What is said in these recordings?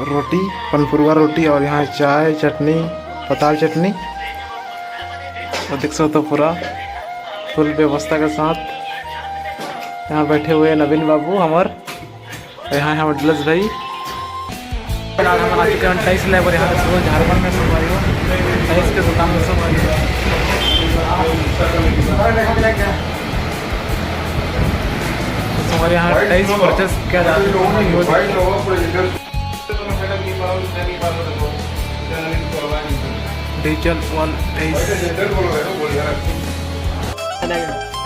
रोटी, पनपुरवा रोटी और यहाँ चाय, चटनी, पताल चटनी। और देख सकते हो पूरा फुल व्यवस्था के साथ यहाँ बैठे हुए नवीन बाबू हमार। यहाँ है डलस भाई। टाइस लेबर यहाँ से झारखंड में सब आई हो टाइस के दुकान में सब आई हो। हमारे यहाँ टाइस परचेस किया जाता है डिजिटल वॉल टाइस।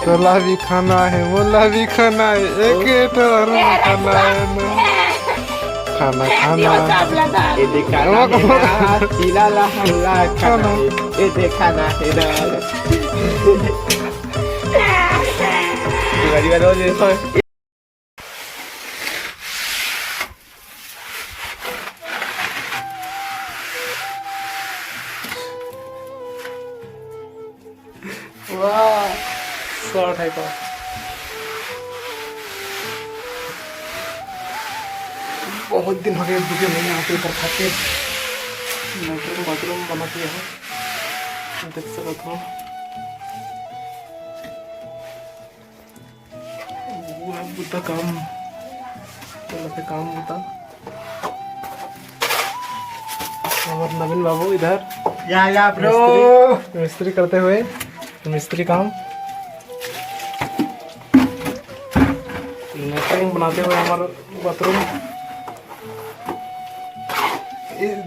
तोला भी खाना है, मोला भी खाना है, एक खाना है खाना खाना ये दिखाना है तिला ला हल्ला खाना ये दिखाना है गरीब रोज ये वाह शॉर्ट है का बहुत दिन हो गए बुके नहीं आते पर खाते लेटरिन बाथरूम बना दिया है देख सकते हो। वो बुद्धा काम चलते काम होता हमारे नवीन बाबू इधर या ब्रो मिस्त्री करते हुए मिस्त्री काम लेटरिन बनाते हुए हमारा बाथरूम।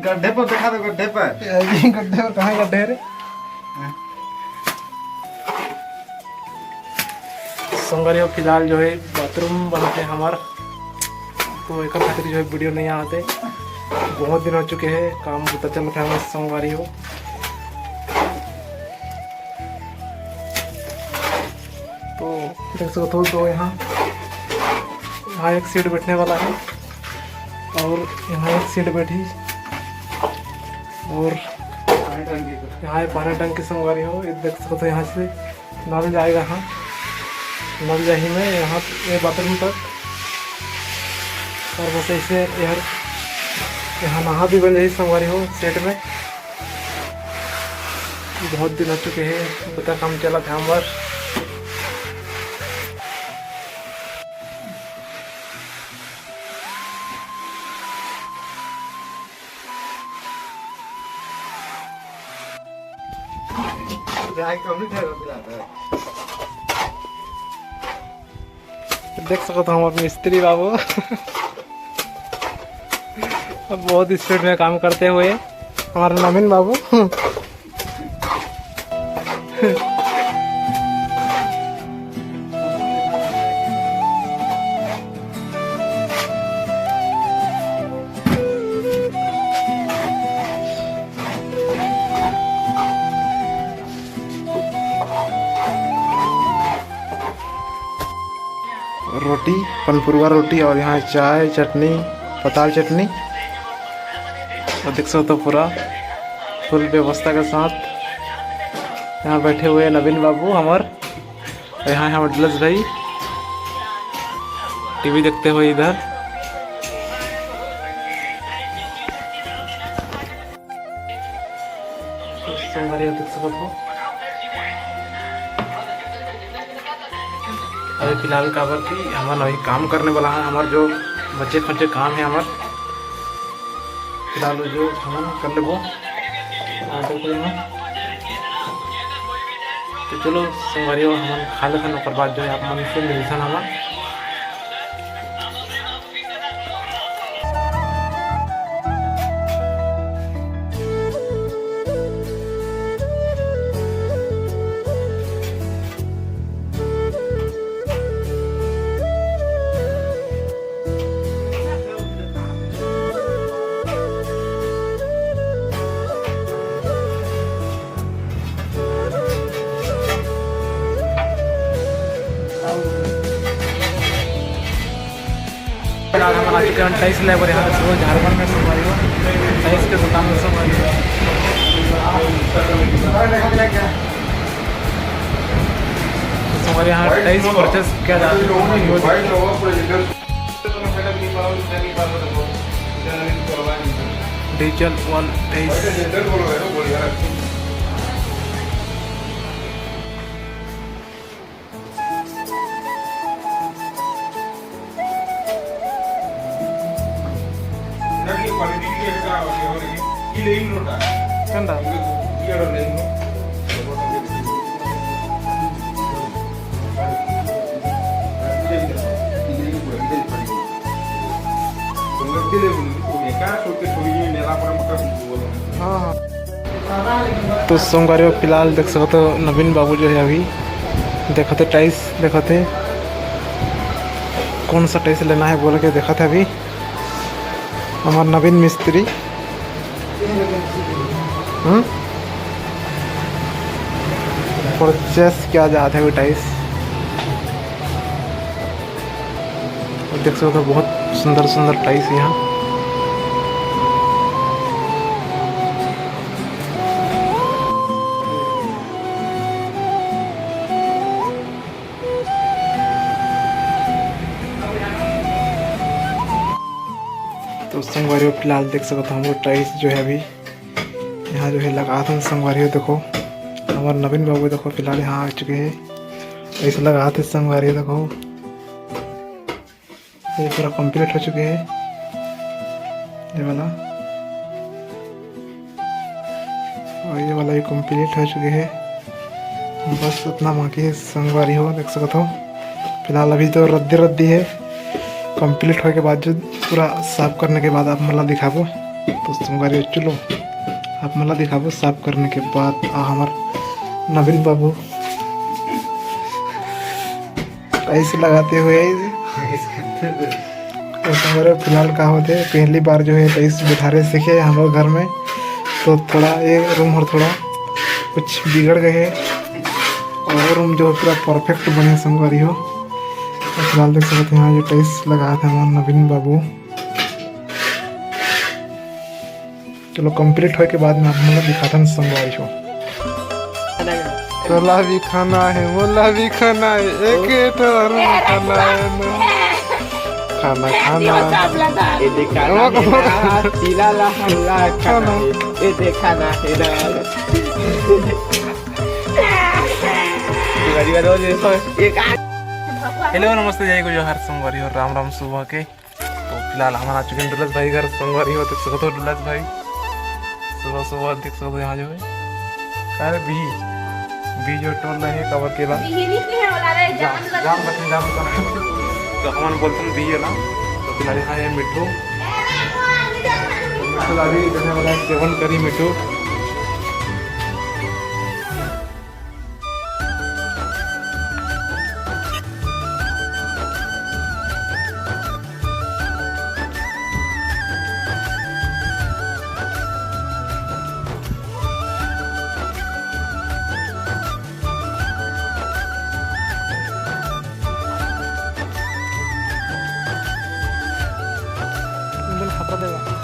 गड्ढे पर देखा तो गड्ढे पर गड्ढे पर कहाँ गड्ढे रे संगरी हो। फिलहाल जो है बाथरूम बनाते हैं हमारा तो एक खातिर जो है वीडियो नहीं आते बहुत दिन हो चुके हैं काम पता चल रहा है संगवारी हो। तो देख सकते हो तो यहाँ एक सीट बैठने वाला है और यहाँ एक सीट बैठी और यहाँ पानी टंकी संगवारी हो। देख सकते हो यहाँ से नल जाएगा हाँ नल जाही में यहाँ ये बाथरूम तक और बस ऐसे यार यहाँ नहा भी बन जाए संगवारी हो सेट में। बहुत दिन हो चुके हैं बता काम चला था हमारा। देख सकते हो हमारे मिस्त्री बाबू अब बहुत स्पीड में काम करते हुए हमारे नवीन बाबू रोटी, पनपुरवा रोटी और यहाँ चाय, चटनी, पताल चटनी। और देख सकते हो पूरा फुल व्यवस्था के साथ यहाँ बैठे हुए नवीन बाबू हमार। यहाँ है डलस भाई टीवी देखते हुए इधर। देख सकते हो अभी फिलहाल का बार की हमारा अभी काम करने वाला है हमारे जो बच्चे खच्चे काम है हमारे फिलहाल जो हम कर ले वो तो चलो संगवारी हम खा ले खाने बाद जो है आप मन से मिलता हमारा। टाइस लेबर यहाँ से झारखंड में सब आई हो टाइस के दुकान में सब आई हो। हमारे यहाँ टाइस परचेस किया जाता है। डीजल वाल 23। कंडा हाँ। तो संगवारी फिलहाल देख सकते तो नवीन बाबू जो है अभी देखते टाइल्स देखते कौन सा टाइल्स लेना है बोल के देखते अभी हमारे नवीन मिस्त्री परचेस किया जाता है वो टाइल्स। देख सकते हो बहुत सुंदर सुंदर टाइल्स यहाँ। तो संगवारी फिलहाल देख सकते हम लोग टाइल्स जो है अभी यहाँ जो है लगा था संगवारी देखो हमारे नवीन बाबू देखो फिलहाल यहाँ आ चुके हैं ऐसे लगा थे संगवारी देखो ये पूरा कंप्लीट हो चुके हैं ये वाला और ये वाला भी कंप्लीट हो चुके हैं बस उतना बाकी है संगवारी हो देख सकते हो। फिलहाल अभी तो रद्दी है कंप्लीट होने के बाद जो पूरा साफ करने के बाद आप मला दिखाबो तो संगवारी चलो आप मला दिखाबो साफ करने के बाद हमार नवीन बाबू ऐसे लगाते हुए तो संगवारी फिलहाल कहा होते पहली बार जो है टाइल्स बिठारे सीखे हम लोग घर में तो थोड़ा ये रूम और थोड़ा कुछ बिगड़ गए और रूम जो पूरा परफेक्ट बने संगवारी हो। फिलहाल देख सकते हैं जो टाइल्स लगाया था हमारा नवीन बाबू। चलो कंप्लीट होने के बाद में आप मतलब दिखाता हूँ संगवारी को। तोला भी खाना है मोला भी खाना है एक खाना है खाना खाना ये दिखाना सीला ला हल्ला खाना ये दिखाना है हेलो नमस्ते जय को जोहार संगवारी हो राम राम सुबह के। तो फिलहाल हमारा चुके हैं डुलस भाई घर संगवारी हो देख सकते हो डुलस भाई सुबह सुबह देख सकते हो यहाँ जो है अरे बी जो टोल रहे हैं कवर के बाद जाम बचने जाम तो हम बोलते हैं बी ना तो फिलहाल यहाँ है मिट्टू अभी देखने वाला है सेवन करी मिट्टू खतरा देगा।